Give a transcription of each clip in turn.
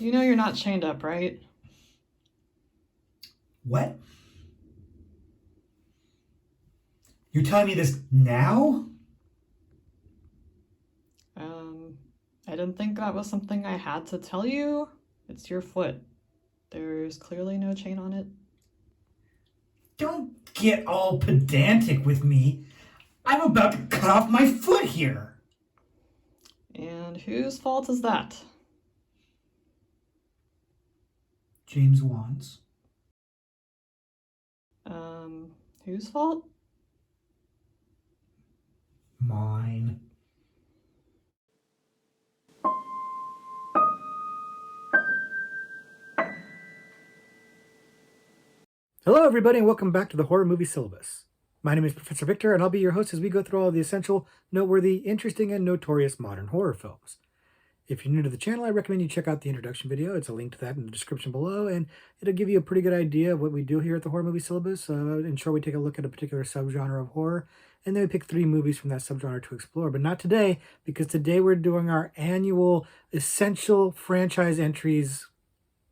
You know you're not chained up, right? What? You're telling me this now? Um, I didn't think that was something I had to tell you. It's your foot. There's clearly no chain on it. Don't get all pedantic with me. I'm about to cut off my foot here. And whose fault is that? James Wan's. Whose fault? Mine. Hello, everybody, and welcome back to the Horror Movie Syllabus. My name is Professor Victor, and I'll be your host as we go through all the essential, noteworthy, interesting, and notorious modern horror films. If you're new to the channel, I recommend you check out the introduction video. It's a link to that in the description below, and it'll give you a pretty good idea of what we do here at the Horror Movie Syllabus. Ensure we take a look at a particular subgenre of horror, and then we pick 3 movies from that subgenre to explore. But not today, because today we're doing our annual essential franchise entries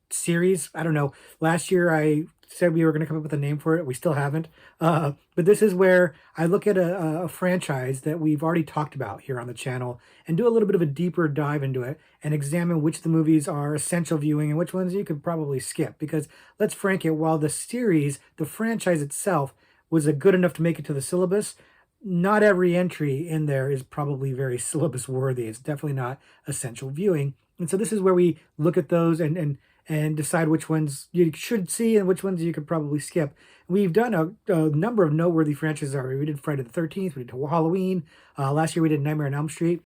series. I don't know. Last year I said we were going to come up with a name for it. We still haven't. But this is where I look at a franchise that we've already talked about here on the channel and do a little bit of a deeper dive into it and examine which the movies are essential viewing and which ones you could probably skip. Because let's frank it, while the series, the franchise itself, was good enough to make it to the syllabus, not every entry in there is probably very syllabus worthy. It's definitely not essential viewing. And so this is where we look at those and decide which ones you should see and which ones you could probably skip. We've done a number of noteworthy franchises already. We did Friday the 13th, we did Halloween. Last year we did Nightmare on Elm Street.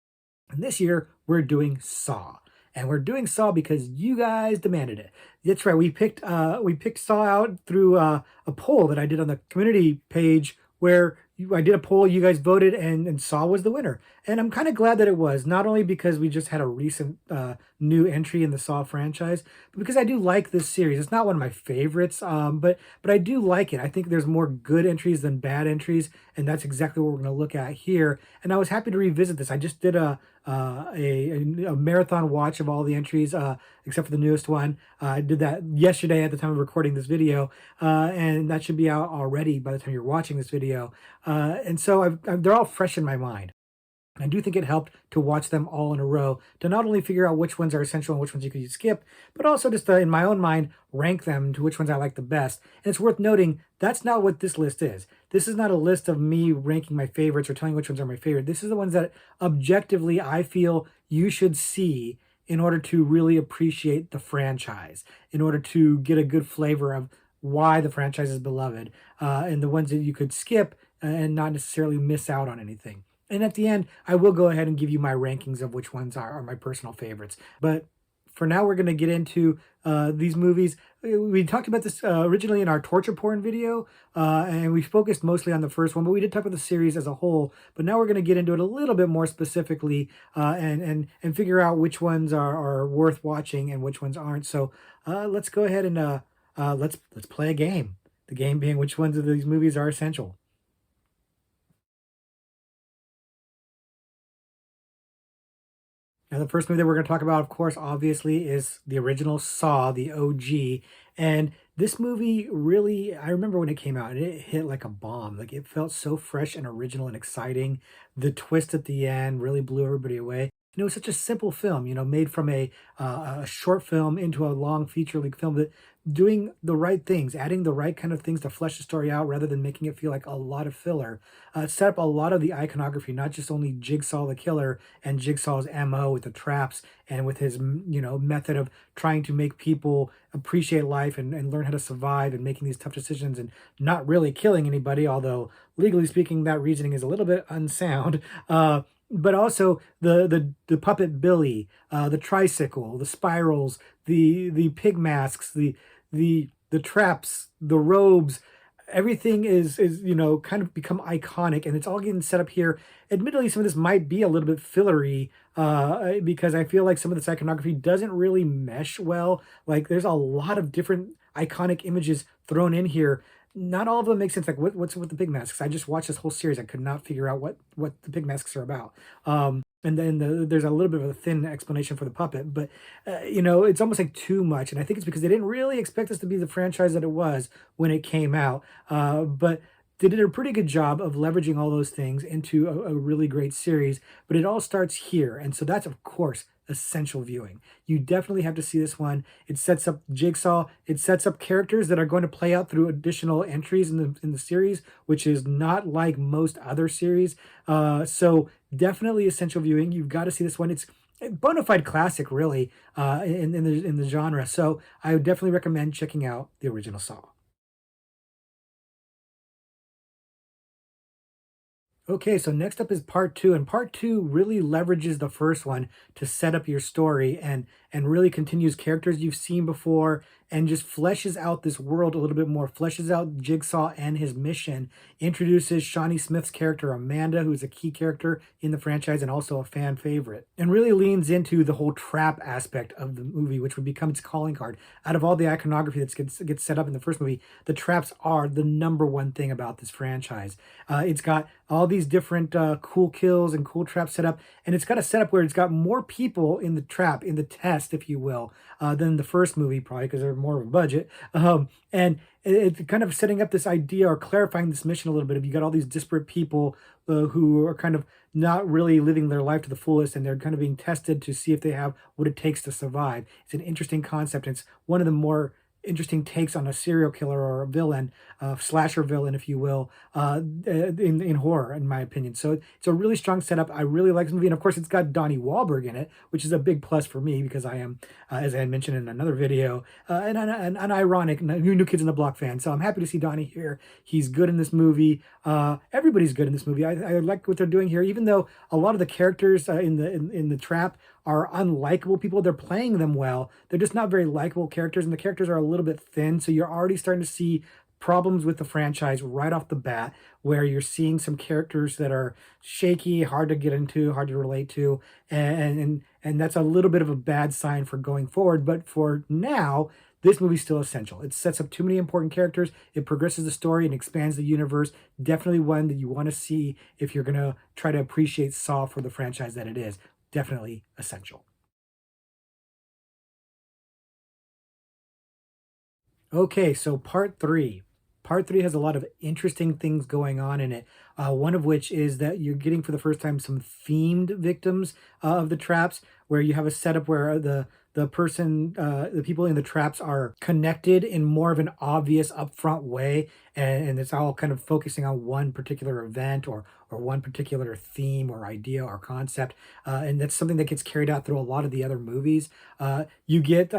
And this year we're doing Saw. And we're doing Saw because you guys demanded it. That's right, we picked Saw out through a poll that I did on the community page where I did a poll, you guys voted, and Saw was the winner. And I'm kind of glad that it was, not only because we just had a recent new entry in the Saw franchise, but because I do like this series. It's not one of my favorites, but I do like it. I think there's more good entries than bad entries, and that's exactly what we're going to look at here. And I was happy to revisit this. I just did a marathon watch of all the entries, except for the newest one. I did that yesterday at the time of recording this video, and that should be out already by the time you're watching this video. And so they're all fresh in my mind. I do think it helped to watch them all in a row to not only figure out which ones are essential and which ones you could skip, but also just in my own mind, rank them to which ones I like the best. And it's worth noting, that's not what this list is. This is not a list of me ranking my favorites or telling which ones are my favorite. This is the ones that objectively I feel you should see in order to really appreciate the franchise, in order to get a good flavor of why the franchise is beloved, and the ones that you could skip and not necessarily miss out on anything. And at the end, I will go ahead and give you my rankings of which ones are my personal favorites. But for now, we're going to get into these movies. We talked about this originally in our torture porn video, and we focused mostly on the first one, but we did talk about the series as a whole. But now we're going to get into it a little bit more specifically and figure out which ones are worth watching and which ones aren't. So let's go ahead and let's play a game. The game being which ones of these movies are essential. Now, the first movie that we're going to talk about, of course, obviously, is the original Saw, the OG. And this movie really, I remember when it came out, and it hit like a bomb. Like, it felt so fresh and original and exciting. The twist at the end really blew everybody away. And it was such a simple film, made from a short film into a long feature-length film, that doing the right things, adding the right kind of things to flesh the story out rather than making it feel like a lot of filler. Set up a lot of the iconography, not just only Jigsaw the killer and Jigsaw's MO with the traps and with his, method of trying to make people appreciate life and learn how to survive and making these tough decisions and not really killing anybody, although legally speaking, that reasoning is a little bit unsound. But also the puppet Billy, the tricycle, the spirals, the pig masks, the traps, the robes, everything is kind of become iconic, and it's all getting set up here. Admittedly, some of this might be a little bit fillery, because I feel like some of this iconography doesn't really mesh well. Like, there's a lot of different iconic images thrown in here. Not all of them make sense. Like, what's with the pig masks? I just watched this whole series. I could not figure out what the pig masks are about. and then there's a little bit of a thin explanation for the puppet, but you know, it's almost like too much, and I think it's because they didn't really expect this to be the franchise that it was when it came out. But they did a pretty good job of leveraging all those things into a really great series. But it all starts here, and so that's of course essential viewing. You definitely have to see this one. It sets up Jigsaw. It sets up characters that are going to play out through additional entries in the series, which is not like most other series. So definitely essential viewing. You've got to see this one. It's a bona fide classic, really, in the genre. So I would definitely recommend checking out the original Saw. Okay, so next up is part two, and part two really leverages the first one to set up your story and really continues characters you've seen before and just fleshes out this world a little bit more, fleshes out Jigsaw and his mission, introduces Shawnee Smith's character Amanda, who's a key character in the franchise and also a fan favorite, and really leans into the whole trap aspect of the movie, which would become its calling card. Out of all the iconography that gets set up in the first movie, the traps are the number one thing about this franchise. It's got all these different cool kills and cool traps set up, and it's got a setup where it's got more people in the trap, in the test, if you will, than the first movie, probably because they're more of a budget. And it's kind of setting up this idea or clarifying this mission a little bit. If you got all these disparate people who are kind of not really living their life to the fullest, and they're kind of being tested to see if they have what it takes to survive. It's an interesting concept. It's one of the more interesting takes on a serial killer or a villain, slasher villain, if you will, in horror, in my opinion. So it's a really strong setup. I really like this movie, and of course, it's got Donnie Wahlberg in it, which is a big plus for me because I am, as I had mentioned in another video, an ironic New Kids in the Block fan. So I'm happy to see Donnie here. He's good in this movie. Everybody's good in this movie. I like what they're doing here, even though a lot of the characters in the trap are unlikable people. They're playing them well. They're just not very likable characters, and the characters are a little bit thin. So you're already starting to see problems with the franchise right off the bat, where you're seeing some characters that are shaky, hard to get into, hard to relate to, and that's a little bit of a bad sign for going forward. But for now, this movie's still essential. It sets up too many important characters. It progresses the story and expands the universe. Definitely one that you want to see if you're going to try to appreciate Saw for the franchise that it is. Definitely essential. Okay, so part three. Part three has a lot of interesting things going on in it. One of which is that you're getting for the first time some themed victims of the traps, where you have a setup where the people in the traps are connected in more of an obvious upfront way, and it's all kind of focusing on one particular event or one particular theme or idea or concept, and that's something that gets carried out through a lot of the other movies. You get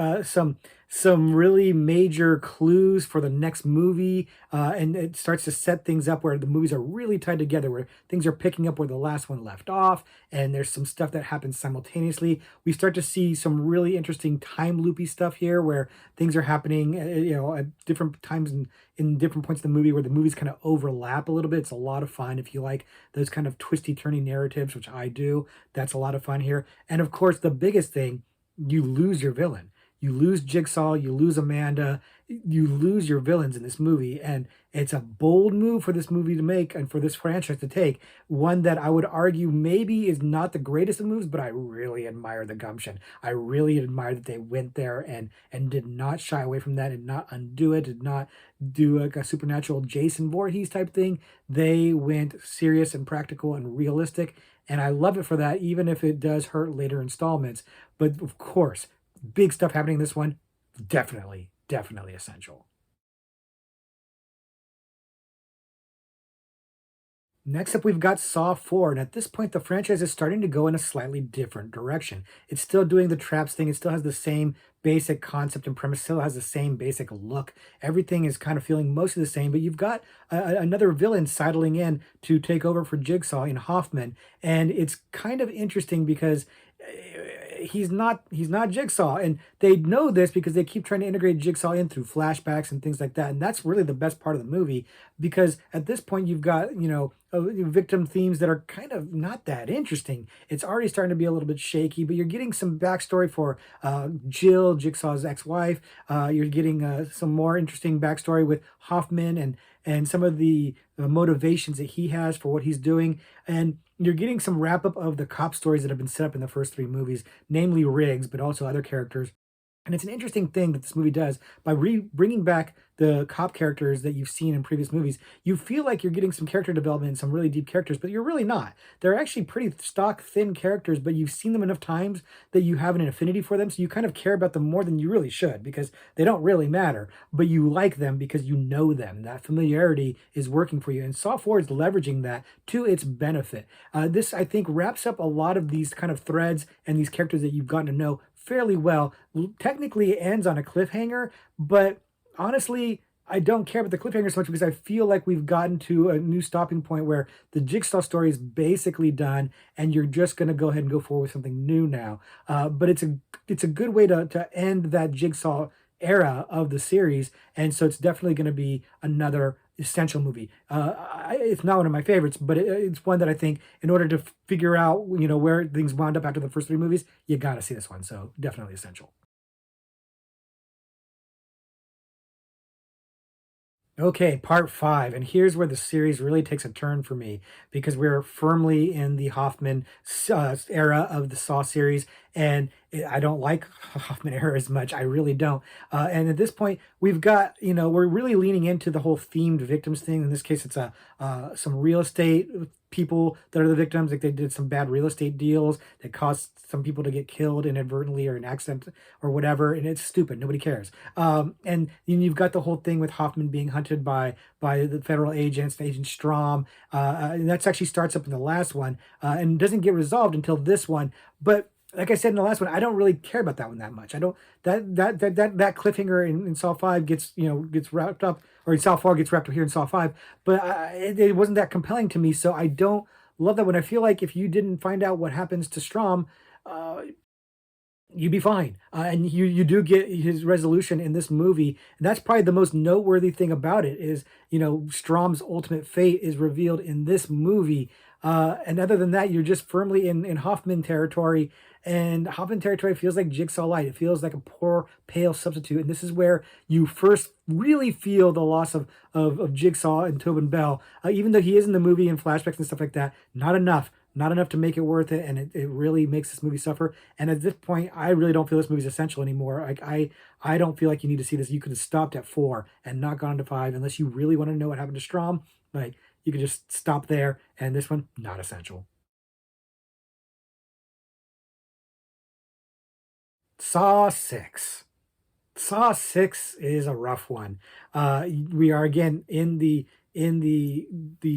some really major clues for the next movie, and it starts to set things up where the movies are really tied together, where things are picking up where the last one left off, and there's some stuff that happens simultaneously. We start to see some really interesting time loopy stuff here, where things are happening, at different times in different points of the movie, where the movies kind of overlap a little bit. It's a lot of fun if you like those kind of twisty, turny narratives, which I do. That's a lot of fun here, and of course, the biggest thing, you lose your villain. You lose Jigsaw, you lose Amanda, you lose your villains in this movie. And it's a bold move for this movie to make and for this franchise to take. One that I would argue maybe is not the greatest of moves, but I really admire the gumption. I really admire that they went there and did not shy away from that, and not undo it, did not do like a supernatural Jason Voorhees type thing. They went serious and practical and realistic. And I love it for that, even if it does hurt later installments. But of course, big stuff happening in this one. Definitely essential. Next up, we've got Saw 4, and at this point, the franchise is starting to go in a slightly different direction. It's still doing the traps thing, it still has the same basic concept and premise, still has the same basic look. Everything is kind of feeling mostly the same, but you've got another villain sidling in to take over for Jigsaw in Hoffman, and it's kind of interesting because he's not Jigsaw, and they know this because they keep trying to integrate Jigsaw in through flashbacks and things like that, and that's really the best part of the movie, because at this point you've got victim themes that are kind of not that interesting. It's already starting to be a little bit shaky, but you're getting some backstory for Jill, Jigsaw's ex-wife. You're getting some more interesting backstory with Hoffman, and some of the motivations that he has for what he's doing. And you're getting some wrap up of the cop stories that have been set up in the first three movies, namely Riggs, but also other characters. And it's an interesting thing that this movie does by bringing back the cop characters that you've seen in previous movies. You feel like you're getting some character development and some really deep characters, but you're really not. They're actually pretty stock, thin characters, but you've seen them enough times that you have an affinity for them. So you kind of care about them more than you really should because they don't really matter, but you like them because you know them. That familiarity is working for you. And Saw 4 is leveraging that to its benefit. This, I think, wraps up a lot of these kind of threads and these characters that you've gotten to know fairly well. Technically, it ends on a cliffhanger, but honestly, I don't care about the cliffhanger so much because I feel like we've gotten to a new stopping point where the Jigsaw story is basically done, and you're just going to go ahead and go forward with something new now. But it's a good way to end that Jigsaw era of the series, and so it's definitely going to be another essential movie. It's not one of my favorites, but it's one that I think, in order to figure out where things wound up after the first three movies, you got to see this one. So definitely essential. Okay, part five. And here's where the series really takes a turn for me because we're firmly in the Hoffman era of the Saw series. And I don't like Hoffman era as much. I really don't. And at this point, we've got, we're really leaning into the whole themed victims thing. In this case, it's some real estate people that are the victims. Like they did some bad real estate deals that caused some people to get killed inadvertently or an accident or whatever. And it's stupid. Nobody cares. And then you've got the whole thing with Hoffman being hunted by the federal agents, Agent Strom. And that's actually starts up in the last one and doesn't get resolved until this one. But like I said in the last one, I don't really care about that one that much. I don't that cliffhanger in Saw 5 gets wrapped up, or in Saw 4 gets wrapped up here in Saw 5, but it wasn't that compelling to me. So I don't love that one. I feel like if you didn't find out what happens to Strom, uh, you'd be fine. And you do get his resolution in this movie, and that's probably the most noteworthy thing about it is Strom's ultimate fate is revealed in this movie. And other than that, you're just firmly in Hoffman territory, and Hoffman territory feels like Jigsaw Light. It feels like a poor, pale substitute, and this is where you first really feel the loss of Jigsaw and Tobin Bell. Even though he is in the movie and flashbacks and stuff like that, not enough to make it worth it, and it really makes this movie suffer. And at this point, I really don't feel this movie's essential anymore. Like I don't feel like you need to see this. You could have stopped at 4 and not gone to 5 unless you really want to know what happened to Strom. Like you could just stop there. And this one, not essential. Saw 6. Saw 6 is a rough one. We are again in the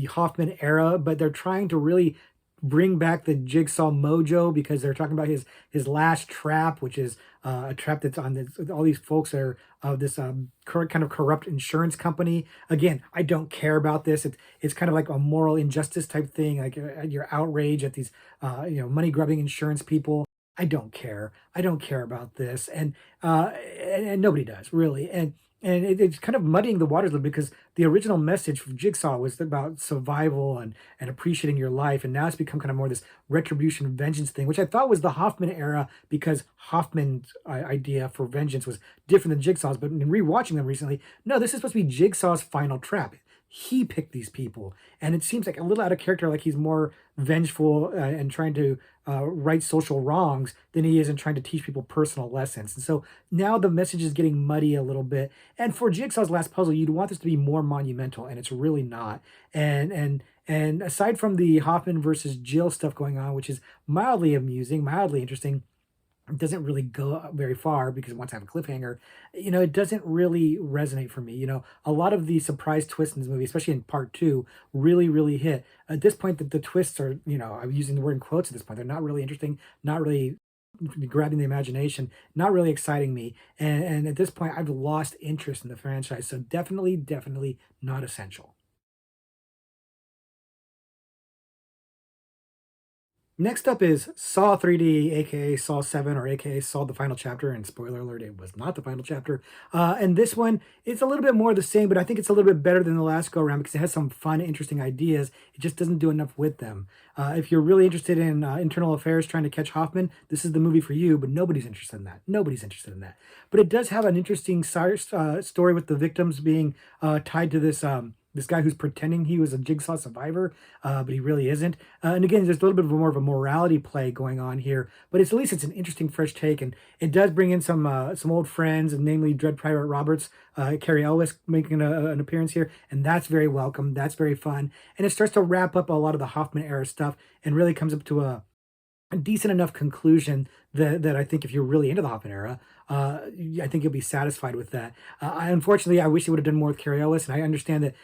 Hoffman era, but they're trying to really bring back the Jigsaw mojo because they're talking about his last trap, which is a trap that's on all these folks are of this kind of corrupt insurance company. Again, I don't care about this. It's kind of like a moral injustice type thing, like your outrage at these money grubbing insurance people. I don't care. I don't care about this, and nobody does really. And it's kind of muddying the waters a little bit because the original message from Jigsaw was about survival and appreciating your life, and now it's become kind of more this retribution vengeance thing, which I thought was the Hoffman era because Hoffman's idea for vengeance was different than Jigsaw's. But in rewatching them recently, no, this is supposed to be Jigsaw's final trap. He picked these people, and it seems like a little out of character, like he's more vengeful and trying to right social wrongs than he is in trying to teach people personal lessons. And so now the message is getting muddy a little bit. And for Jigsaw's last puzzle, you'd want this to be more monumental, and it's really not. And aside from the Hoffman versus Jill stuff going on, which is mildly amusing, mildly interesting, it doesn't really go very far because once I have a cliffhanger, it doesn't really resonate for me. A lot of the surprise twists in this movie, especially in part two, really, really hit. At this point, the twists are, I'm using the word in quotes at this point. They're not really interesting, not really grabbing the imagination, not really exciting me. And at this point, I've lost interest in the franchise. So definitely, definitely not essential. Next up is Saw 3D, aka Saw 7, or aka Saw the Final Chapter. And spoiler alert, it was not the final chapter. And this one, it's a little bit more the same, but I think it's a little bit better than the last go around because it has some fun, interesting ideas. It just doesn't do enough with them. If you're really interested in internal affairs trying to catch Hoffman, this is the movie for you, but nobody's interested in that. Nobody's interested in that. But it does have an interesting story with the victims being tied to this. this guy who's pretending he was a Jigsaw survivor, but he really isn't. And again, there's a little bit of more of a morality play going on here, but it's at least it's an interesting fresh take, and it does bring in some old friends, and namely Dread Pirate Roberts, Carrie Elwes making an appearance here, and that's very welcome. That's very fun, and it starts to wrap up a lot of the Hoffman era stuff, and really comes up to a decent enough conclusion that I think if you're really into the Hoffman era, I think you'll be satisfied with that. Unfortunately, I wish they would have done more with Carrie Ellis, and I understand that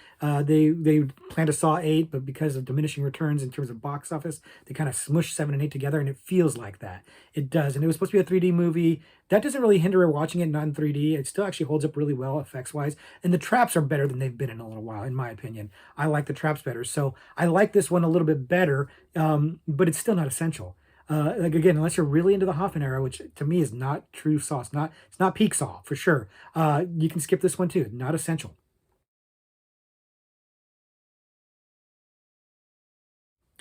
they plan to Saw 8, but because of diminishing returns in terms of box office, they kind of smushed 7 and 8 together, and it feels like that. It does, and it was supposed to be a 3D movie. That doesn't really hinder watching it not in 3D. It still actually holds up really well effects-wise, and the traps are better than they've been in a little while, in my opinion. I like the traps better, so I like this one a little bit better, but it's still not essential. Like again, unless you're really into the Hoffman era, which to me is not true Saw, it's not peak Saw for sure. You can skip this one too. Not essential.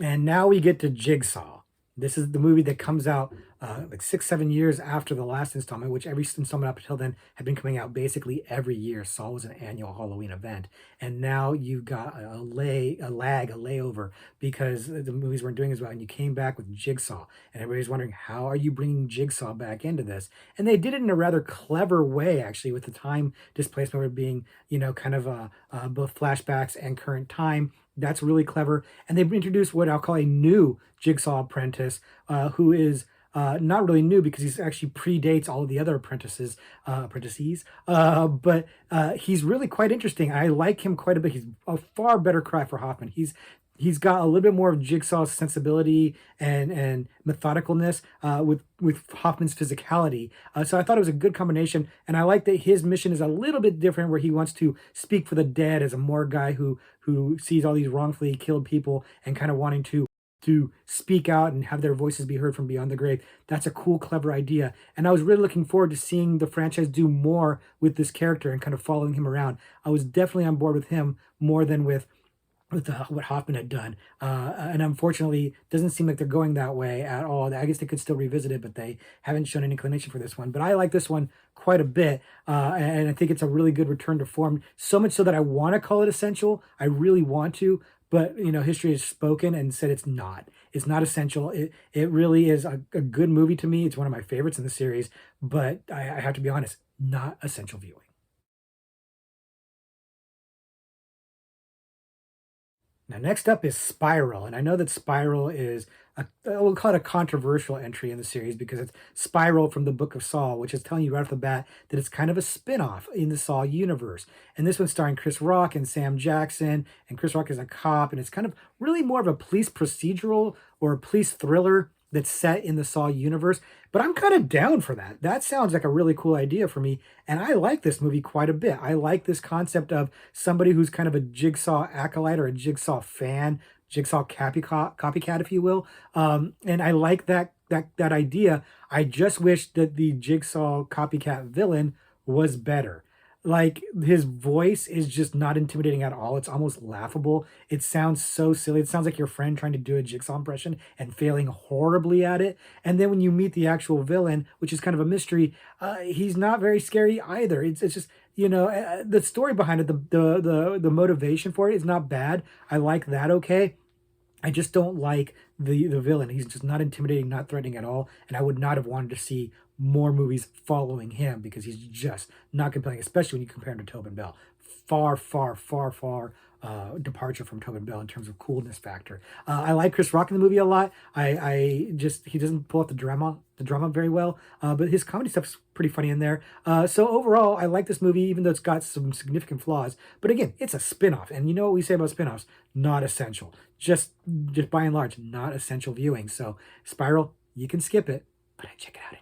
And now we get to Jigsaw. This is the movie that comes out like 6, 7 years after the last installment, which every installment up until then had been coming out basically every year. Saw was an annual Halloween event, and now you've got a layover because the movies weren't doing as well, and you came back with Jigsaw, and everybody's wondering how are you bringing Jigsaw back into this, and they did it in a rather clever way actually, with the time displacement being kind of both flashbacks and current time. That's really clever. And they've introduced what I'll call a new Jigsaw apprentice, who is not really new because he's actually predates all of the other apprentices. But he's really quite interesting. I like him quite a bit. He's a far better cry for Hoffman. He's got a little bit more of Jigsaw's sensibility and methodicalness with Hoffman's physicality. So I thought it was a good combination, and I like that his mission is a little bit different, where he wants to speak for the dead as a more guy who sees all these wrongfully killed people and kind of wanting to speak out and have their voices be heard from beyond the grave. That's a cool, clever idea. And I was really looking forward to seeing the franchise do more with this character and kind of following him around. I was definitely on board with him more than with what Hoffman had done. And unfortunately, doesn't seem like they're going that way at all. I guess they could still revisit it, but they haven't shown any inclination for this one. But I like this one quite a bit, and I think it's a really good return to form. So much so that I want to call it essential. I really want to, but history has spoken and said it's not. It's not essential. It really is a good movie to me. It's one of my favorites in the series, but I have to be honest, not essential viewing. Now, next up is Spiral, and I know that Spiral is we'll call it a controversial entry in the series because it's Spiral from the Book of Saw, which is telling you right off the bat that it's kind of a spin-off in the Saw universe. And this one's starring Chris Rock and Sam Jackson, and Chris Rock is a cop, and it's kind of really more of a police procedural or a police thriller that's set in the Saw universe. But I'm kind of down for that. That sounds like a really cool idea for me. And I like this movie quite a bit. I like this concept of somebody who's kind of a Jigsaw acolyte or a Jigsaw fan, Jigsaw copycat, if you will. And I like that idea. I just wish that the Jigsaw copycat villain was better. Like, his voice is just not intimidating at all. It's almost laughable. It sounds so silly. It sounds like your friend trying to do a Jigsaw impression and failing horribly at it. And then when you meet the actual villain, which is kind of a mystery, he's not very scary either. It's just the story behind it, the motivation for it is not bad. I like that. Okay. I just don't like the villain. He's just not intimidating, not threatening at all, and I would not have wanted to see more movies following him because he's just not compelling, especially when you compare him to Tobin Bell. Far, far, far, far departure from Tobin Bell in terms of coolness factor. I like Chris Rock in the movie a lot. I just he doesn't pull out the drama very well, but his comedy stuff's pretty funny in there. So overall, I like this movie, even though it's got some significant flaws. But again, it's a spin-off, and you know what we say about spin-offs? Not essential. Just by and large, not essential viewing. So Spiral, you can skip it, but I check it out anyway.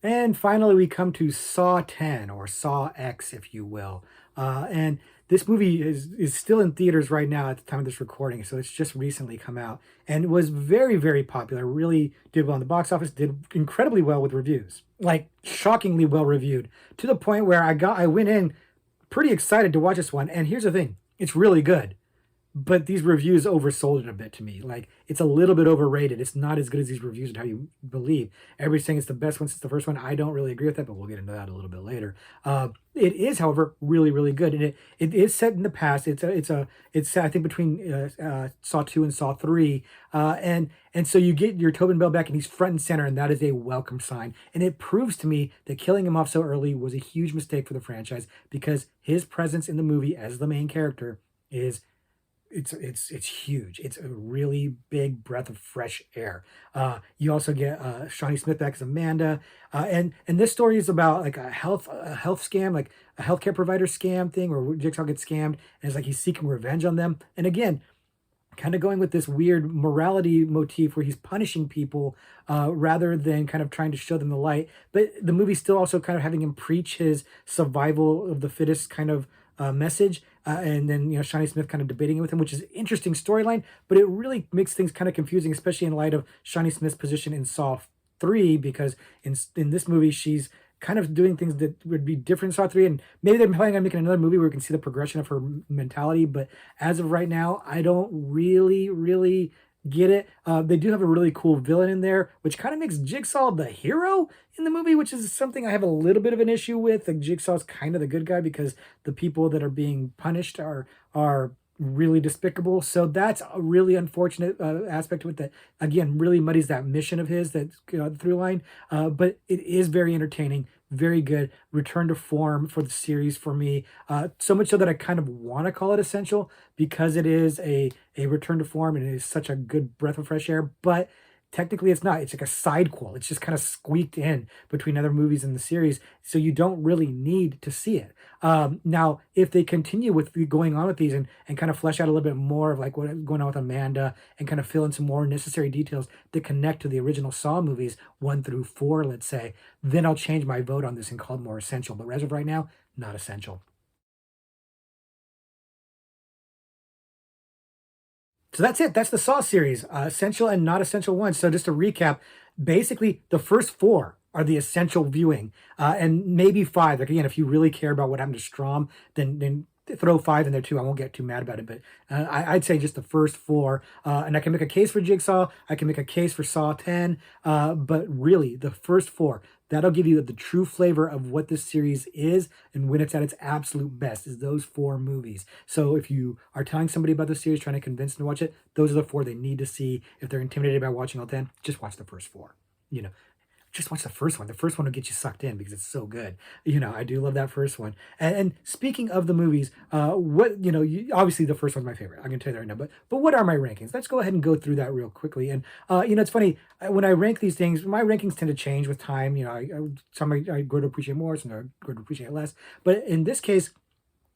And finally, we come to Saw 10, or Saw X, if you will. And this movie is still in theaters right now at the time of this recording, so it's just recently come out. And it was very, very popular, really did well in the box office, did incredibly well with reviews. Like, shockingly well reviewed, to the point where I went in pretty excited to watch this one. And here's the thing, it's really good. but these reviews oversold it a bit to me. Like, it's a little bit overrated. It's not as good as these reviews and how you believe. Everybody's saying it's the best one since the first one. I don't really agree with that, but we'll get into that a little bit later. It is, however, really, really good, and it is set in the past. It's set, I think, between Saw 2 and Saw 3, and so you get your Tobin Bell back, and he's front and center, and that is a welcome sign. And it proves to me that killing him off so early was a huge mistake for the franchise, because his presence in the movie as the main character is it's huge. It's a really big breath of fresh air. You also get Shawnee Smith back as Amanda, and this story is about like a health scam, like a healthcare provider scam thing, where Jigsaw gets scammed, and it's like he's seeking revenge on them. And again, kind of going with this weird morality motif where he's punishing people rather than kind of trying to show them the light. But the movie's still also kind of having him preach his survival of the fittest kind of message. And then, Shawnee Smith kind of debating it with him, which is an interesting storyline, but it really makes things kind of confusing, especially in light of Shawnee Smith's position in Saw 3, because in this movie, she's kind of doing things that would be different in Saw 3, and maybe they're planning on making another movie where we can see the progression of her mentality, but as of right now, I don't really get it. They do have a really cool villain in there, which kind of makes Jigsaw the hero in the movie, which is something I have a little bit of an issue with. Like, Jigsaw's kind of the good guy because the people that are being punished are really despicable. So that's a really unfortunate aspect to it that, again, really muddies that mission of his, that through line. But it is very entertaining, very good. Return to form for the series for me. So much so that I kind of want to call it essential, because it is a return to form and it is such a good breath of fresh air. But technically it's not. It's like a side quel. It's just kind of squeaked in between other movies in the series, so you don't really need to see it. Now, if they continue with going on with these and kind of flesh out a little bit more of like what's going on with Amanda, and kind of fill in some more necessary details that connect to the original Saw movies 1 through 4, let's say, then I'll change my vote on this and call it more essential. But as of right now, not essential. So that's it. That's the Saw series, essential and not essential ones. So just to recap, basically the first four are the essential viewing, and maybe five. Like, again, if you really care about what happened to Strom, then throw five in there too. I won't get too mad about it, but I'd say just the first four. And I can make a case for Jigsaw. I can make a case for Saw 10, but really the first four. That'll give you the true flavor of what this series is and when it's at its absolute best, is those four movies. So if you are telling somebody about the series, trying to convince them to watch it, those are the four they need to see. If they're intimidated by watching all 10, just watch the first four. You know, just watch the first one. The first one will get you sucked in because it's so good. I do love that first one. And speaking of the movies, obviously the first one's my favorite. I'm gonna tell you that right now. But what are my rankings? Let's go ahead and go through that real quickly. And it's funny, when I rank these things, my rankings tend to change with time. Some I grow to appreciate more, some I grow to appreciate less. But in this case,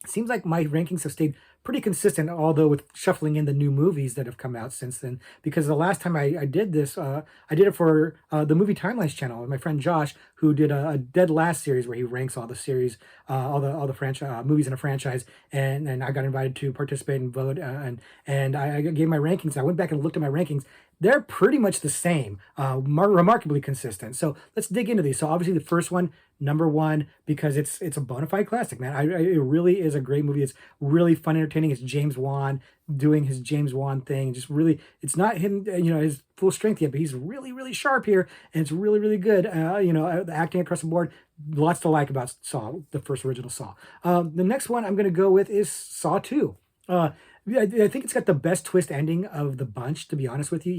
it seems like my rankings have stayed pretty consistent, although with shuffling in the new movies that have come out since then. Because the last time I did this, I did it for the Movie Timelines channel with my friend Josh, who did a Dead Last series where he ranks all the series, all the franchise movies in a franchise, and I got invited to participate and vote, and I gave my rankings. I went back and looked at my rankings. They're pretty much the same, remarkably consistent. So let's dig into these. So obviously the first one, number one, because it's a bona fide classic, man. It really is a great movie. It's really fun, entertaining. It's James Wan doing his James Wan thing. Just really, it's not him, his full strength yet, but he's really, really sharp here, and it's really, really good. The acting across the board, lots to like about Saw, the first original Saw. The next one I'm going to go with is Saw 2. I think it's got the best twist ending of the bunch, to be honest with you,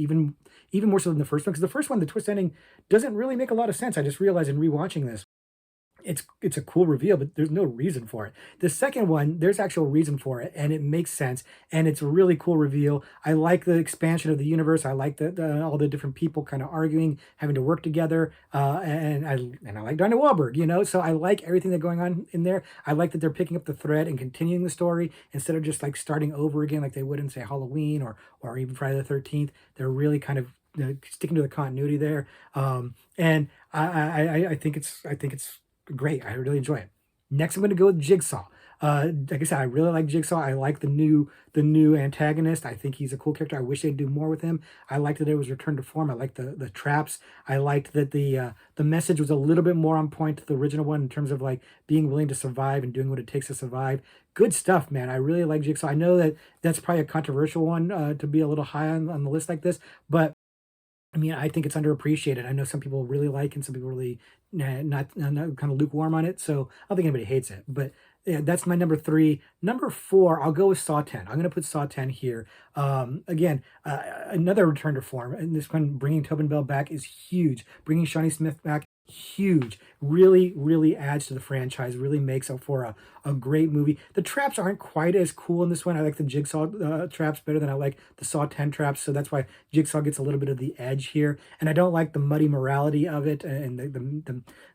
even more so than the first one, because the first one, the twist ending doesn't really make a lot of sense. I just realized in rewatching this. It's a cool reveal, but there's no reason for it. The second one, there's actual reason for it, and it makes sense, and it's a really cool reveal. I like the expansion of the universe. I like all the different people kind of arguing, having to work together, and I like Dinah Wahlberg, so I like everything that's going on in there. I like that they're picking up the thread and continuing the story instead of just like starting over again like they would in, say, Halloween or even Friday the 13th. They're really kind of sticking to the continuity there, and I think it's great. I really enjoy it. Next, I'm going to go with Jigsaw. Like I said, I really like Jigsaw. I like the new antagonist. I think he's a cool character. I wish they'd do more with him. I liked that it was returned to form. I liked the traps. I liked that the message was a little bit more on point to the original one in terms of like being willing to survive and doing what it takes to survive. Good stuff, man. I really like Jigsaw. I know that that's probably a controversial one to be a little high on the list like this, but I mean, I think it's underappreciated. I know some people really like it, and some people really not kind of lukewarm on it. So I don't think anybody hates it. But yeah, that's my number three. Number four, I'll go with Saw 10. I'm going to put Saw 10 here. Again, another return to form, and this one bringing Tobin Bell back is huge. Bringing Shawnee Smith back, huge. Really, really adds to the franchise. Really makes up for a great movie. The traps aren't quite as cool in this one. I like the Jigsaw traps better than I like the Saw 10 traps. So that's why Jigsaw gets a little bit of the edge here. And I don't like the muddy morality of it and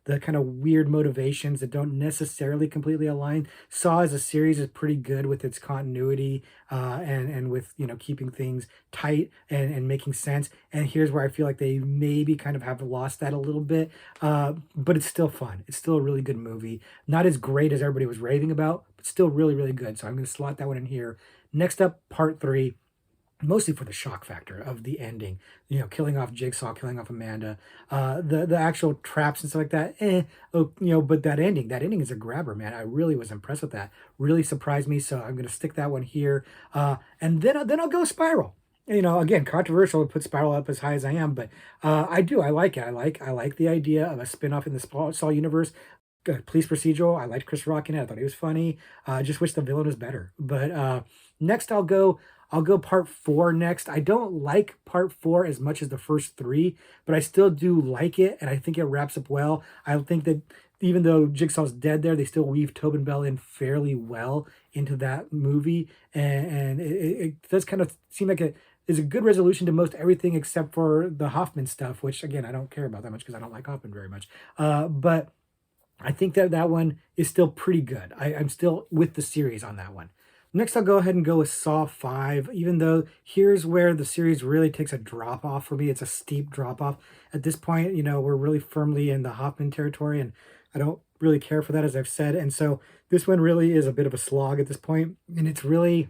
the kind of weird motivations that don't necessarily completely align. Saw as a series is pretty good with its continuity and with keeping things tight and making sense. And here's where I feel like they maybe kind of have lost that a little bit. But it's still fun. It's still a really good movie. Not as great as everybody was raving about, but still really, really good. So I'm going to slot that one in here. Next up, part three, mostly for the shock factor of the ending, killing off Jigsaw, killing off Amanda, the actual traps and stuff like that. But that ending is a grabber, man. I really was impressed with that. Really surprised me. So I'm gonna stick that one here, and then I'll go Spiral. Again, controversial to put Spiral up as high as I am, but I do. I like it. I like the idea of a spin-off in the Saw universe. Police procedural. I liked Chris Rock in it. I thought he was funny. I just wish the villain was better. But next, I'll go part four next. I don't like part four as much as the first three, but I still do like it, and I think it wraps up well. I think that even though Jigsaw's dead there, they still weave Tobin Bell in fairly well into that movie, and it does kind of seem like it is a good resolution to most everything except for the Hoffman stuff, which again I don't care about that much because I don't like Hoffman very much. But I think that one is still pretty good. I'm still with the series on that one. Next, I'll go ahead and go with Saw 5, even though here's where the series really takes a drop off for me. It's a steep drop off. At this point, we're really firmly in the Hoffman territory, and I don't really care for that, as I've said. And so this one really is a bit of a slog at this point, and it's really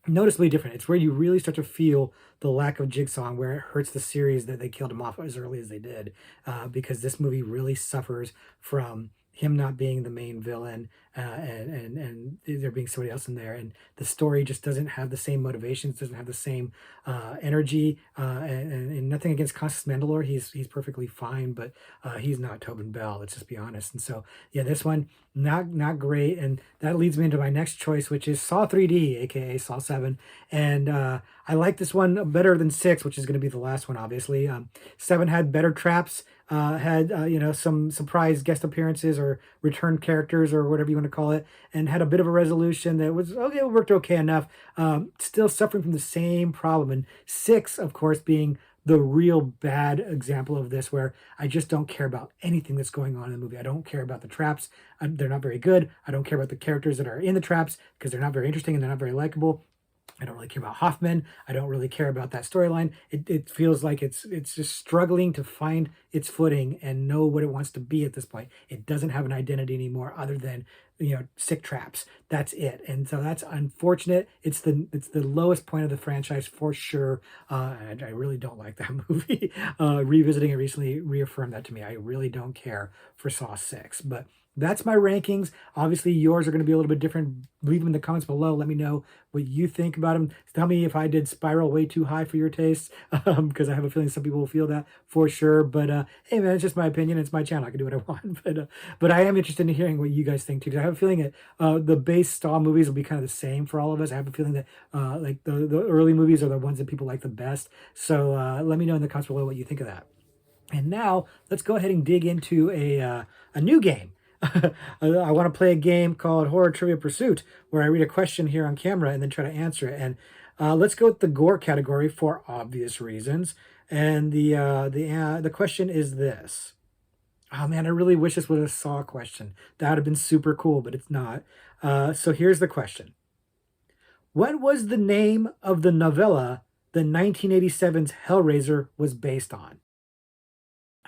noticeably different. It's where you really start to feel the lack of Jigsaw and where it hurts the series that they killed him off as early as they did, because this movie really suffers from him not being the main villain, and there being somebody else in there, and the story just doesn't have the same motivations, doesn't have the same energy, and nothing against Constance Mandalore. He's perfectly fine, but he's not Tobin Bell. Let's just be honest. And so yeah, this one not great, and that leads me into my next choice, which is Saw 3D, aka Saw 7, and I like this one better than 6, which is going to be the last one, obviously. 7 had better traps, had some surprise guest appearances or return characters or whatever you want to call it, and had a bit of a resolution that was okay, it worked okay enough. Still suffering from the same problem, and 6, of course, being the real bad example of this, where I just don't care about anything that's going on in the movie. I don't care about the traps. They're not very good. I don't care about the characters that are in the traps because they're not very interesting and they're not very likable. I don't really care about Hoffman. I don't really care about that storyline. It feels like it's just struggling to find its footing and know what it wants to be at this point. It doesn't have an identity anymore other than sick traps. That's it. And so that's unfortunate. It's the lowest point of the franchise for sure. And I really don't like that movie. Revisiting it recently reaffirmed that to me. I really don't care for Saw 6, but that's my rankings. Obviously, yours are going to be a little bit different. Leave them in the comments below. Let me know what you think about them. Tell me if I did Spiral way too high for your taste, because I have a feeling some people will feel that for sure. But hey, man, it's just my opinion. It's my channel. I can do what I want. But I am interested in hearing what you guys think too. 'Cause I have a feeling that the base Saw movies will be kind of the same for all of us. I have a feeling that like the early movies are the ones that people like the best. So let me know in the comments below what you think of that. And now let's go ahead and dig into a new game. I want to play a game called Horror Trivia Pursuit, where I read a question here on camera and then try to answer it. And let's go with the gore category for obvious reasons. And the question is this. Oh man, I really wish this was a Saw question. That would have been super cool, but it's not. So here's the question. What was the name of the novella that 1987's Hellraiser was based on?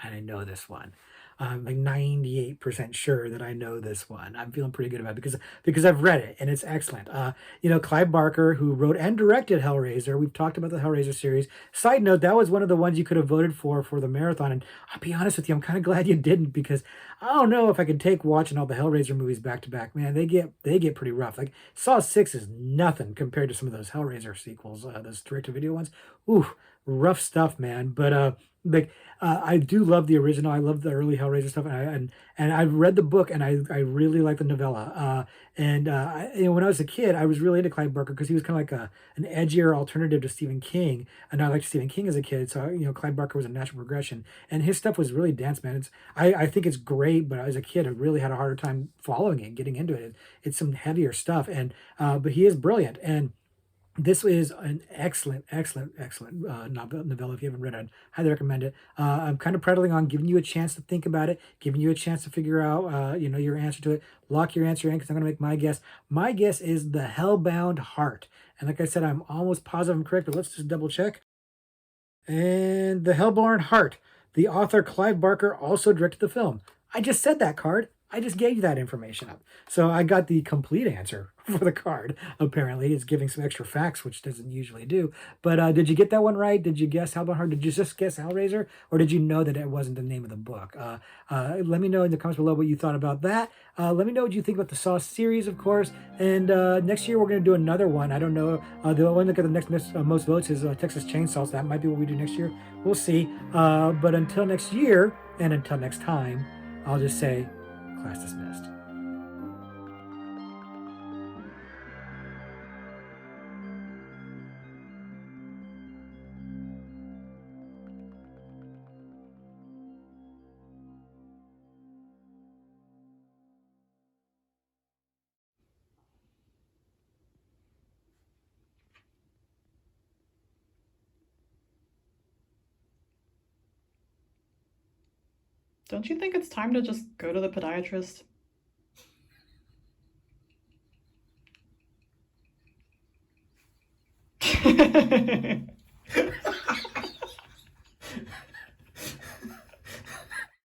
I know this one. I'm like 98% sure that I know this one. I'm feeling pretty good about it because I've read it and it's excellent. Clive Barker, who wrote and directed Hellraiser. We've talked about the Hellraiser series. Side note, that was one of the ones you could have voted for the marathon. And I'll be honest with you, I'm kind of glad you didn't, because I don't know if I could take watching all the Hellraiser movies back to back. Man, they get pretty rough. Like Saw 6 is nothing compared to some of those Hellraiser sequels, those direct-to-video ones. Ooh, rough stuff, man. But I do love the original. I love the early Hellraiser stuff, and I've read the book, and I really like the novella. When I was a kid, I was really into Clive Barker because he was kind of like an edgier alternative to Stephen King, and I liked Stephen King as a kid. So Clive Barker was a natural progression, and his stuff was really dense, man. I think it's great, but as a kid, I really had a harder time following it, getting into it. It's some heavier stuff, and but he is brilliant. And this is an excellent, excellent, excellent novella. If you haven't read it, I'd highly recommend it. I'm kind of prattling on, giving you a chance to think about it, giving you a chance to figure out, your answer to it. Lock your answer in, because I'm going to make my guess. My guess is The Hellbound Heart. And like I said, I'm almost positive I'm correct, but let's just double check. And The Hellbound Heart. The author Clive Barker also directed the film. I just said that, card. I just gave you that information up. So I got the complete answer for the card. Apparently, it's giving some extra facts, which doesn't usually do. But did you get that one right? Did you guess Hellbound Heart? Did you just guess Hellraiser? Or did you know that it wasn't the name of the book? Let me know in the comments below what you thought about that. Let me know what you think about the Saw series, of course. And next year, we're going to do another one. I don't know. The one that got the next most votes is Texas Chainsaw. So that might be what we do next year. We'll see. But until next year, and until next time, I'll just say, class dismissed. Don't you think it's time to just go to the podiatrist?